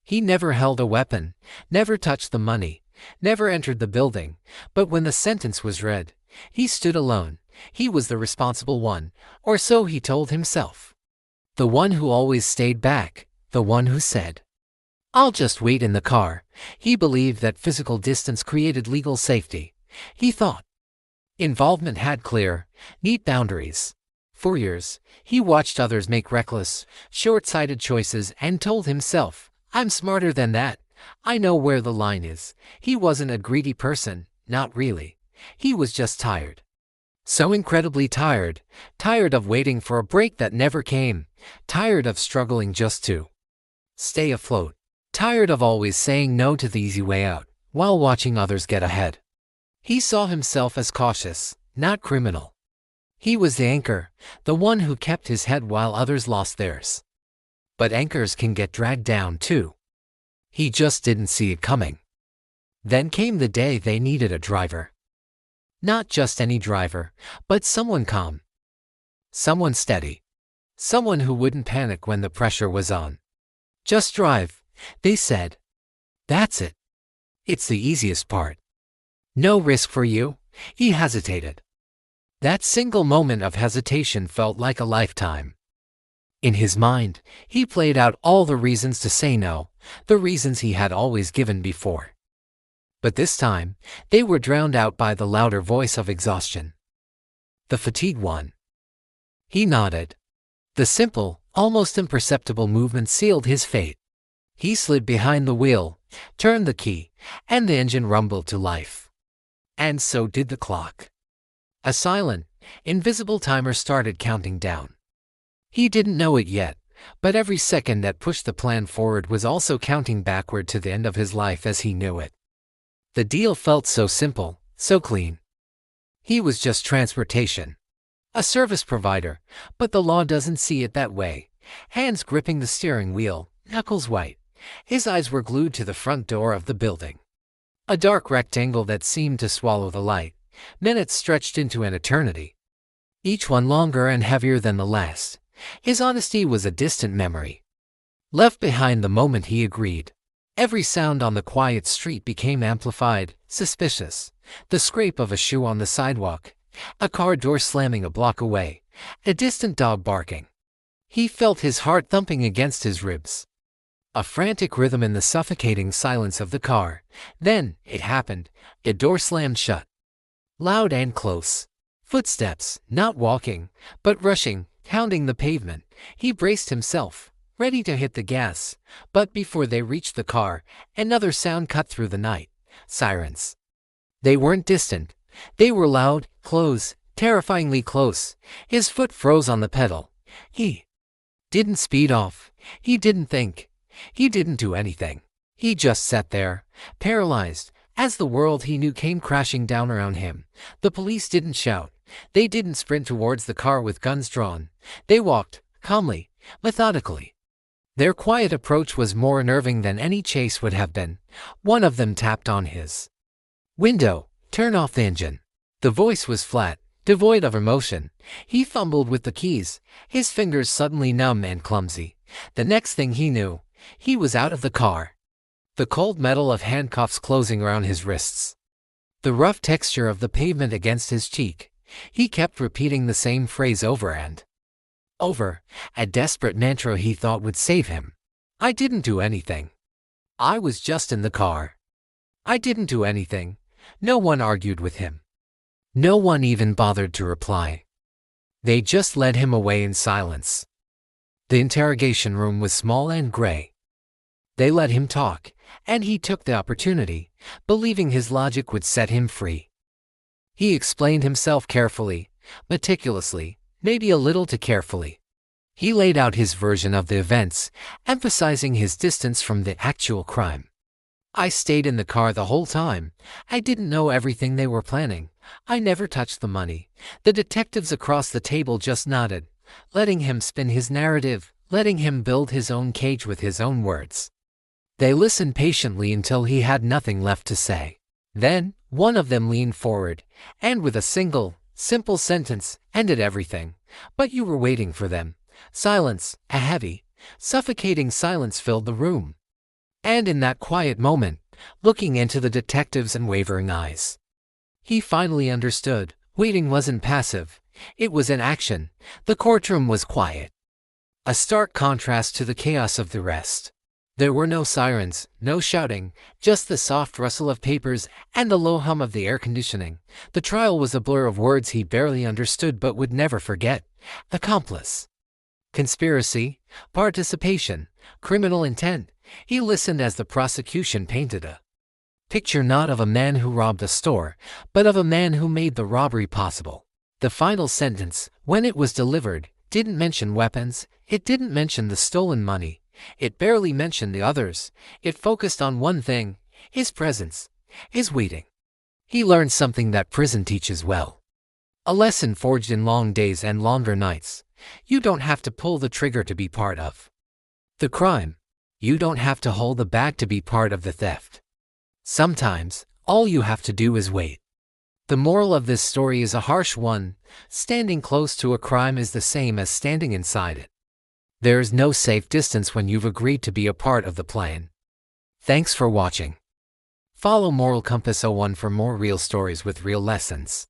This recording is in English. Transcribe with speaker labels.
Speaker 1: He never held a weapon, never touched the money, never entered the building, but when the sentence was read, he stood alone. He was the responsible one, or so he told himself. The one who always stayed back, the one who said, "I'll just wait in the car." He believed that physical distance created legal safety. He thought involvement had clear, neat boundaries. For years, he watched others make reckless, short-sighted choices and told himself, "I'm smarter than that. I know where the line is." He wasn't a greedy person, not really. He was just tired. So incredibly tired. Tired of waiting for a break that never came. Tired of struggling just to stay afloat. Tired of always saying no to the easy way out, while watching others get ahead. He saw himself as cautious, not criminal. He was the anchor, the one who kept his head while others lost theirs. But anchors can get dragged down too. He just didn't see it coming. Then came the day they needed a driver. Not just any driver, but someone calm. Someone steady. Someone who wouldn't panic when the pressure was on. "Just drive," they said. "That's it. It's the easiest part. No risk for you." He hesitated. That single moment of hesitation felt like a lifetime. In his mind, he played out all the reasons to say no, the reasons he had always given before. But this time, they were drowned out by the louder voice of exhaustion. The fatigued one. He nodded. The simple, almost imperceptible movement sealed his fate. He slid behind the wheel, turned the key, and the engine rumbled to life. And so did the clock. A silent, invisible timer started counting down. He didn't know it yet, but every second that pushed the plan forward was also counting backward to the end of his life as he knew it. The deal felt so simple, so clean. He was just transportation. A service provider, but the law doesn't see it that way. Hands gripping the steering wheel, knuckles white. His eyes were glued to the front door of the building. A dark rectangle that seemed to swallow the light. Minutes stretched into an eternity. Each one longer and heavier than the last. His honesty was a distant memory. Left behind the moment he agreed. Every sound on the quiet street became amplified, suspicious. The scrape of a shoe on the sidewalk. A car door slamming a block away. A distant dog barking. He felt his heart thumping against his ribs. A frantic rhythm in the suffocating silence of the car. Then, it happened. A door slammed shut. Loud and close. Footsteps, not walking, but rushing, pounding the pavement. He braced himself, ready to hit the gas. But before they reached the car, another sound cut through the night. Sirens. They weren't distant. They were loud, close, terrifyingly close. His foot froze on the pedal. He didn't speed off. He didn't think. He didn't do anything. He just sat there, paralyzed, as the world he knew came crashing down around him. The police didn't shout. They didn't sprint towards the car with guns drawn. They walked, calmly, methodically. Their quiet approach was more unnerving than any chase would have been. One of them tapped on his window. "Turn off the engine." The voice was flat, devoid of emotion. He fumbled with the keys, his fingers suddenly numb and clumsy. The next thing he knew, he was out of the car. The cold metal of handcuffs closing around his wrists. The rough texture of the pavement against his cheek. He kept repeating the same phrase over and over, a desperate mantra he thought would save him. "I didn't do anything. I was just in the car. I didn't do anything." No one argued with him. No one even bothered to reply. They just led him away in silence. The interrogation room was small and gray. They let him talk, and he took the opportunity, believing his logic would set him free. He explained himself carefully, meticulously, maybe a little too carefully. He laid out his version of the events, emphasizing his distance from the actual crime. "I stayed in the car the whole time. I didn't know everything they were planning. I never touched the money." The detectives across the table just nodded, letting him spin his narrative, letting him build his own cage with his own words. They listened patiently until he had nothing left to say. Then, one of them leaned forward, and with a single, simple sentence, ended everything. "But you were waiting for them." Silence, a heavy, suffocating silence filled the room. And in that quiet moment, looking into the detective's unwavering eyes, he finally understood. Waiting wasn't passive. It was in action. The courtroom was quiet, a stark contrast to the chaos of the rest. There were no sirens, no shouting, just the soft rustle of papers and the low hum of the air conditioning. The trial was a blur of words he barely understood but would never forget. Accomplice, conspiracy, participation, criminal intent. He listened as the prosecution painted a picture not of a man who robbed a store, but of a man who made the robbery possible. The final sentence, when it was delivered, didn't mention weapons, it didn't mention the stolen money, it barely mentioned the others. It focused on one thing: his presence, his waiting. He learned something that prison teaches well. A lesson forged in long days and longer nights. You don't have to pull the trigger to be part of the crime. You don't have to hold the bag to be part of the theft. Sometimes, all you have to do is wait. The moral of this story is a harsh one. Standing close to a crime is the same as standing inside it. There is no safe distance when you've agreed to be a part of the plan. Thanks for watching. Follow Moral Compass 01 for more real stories with real lessons.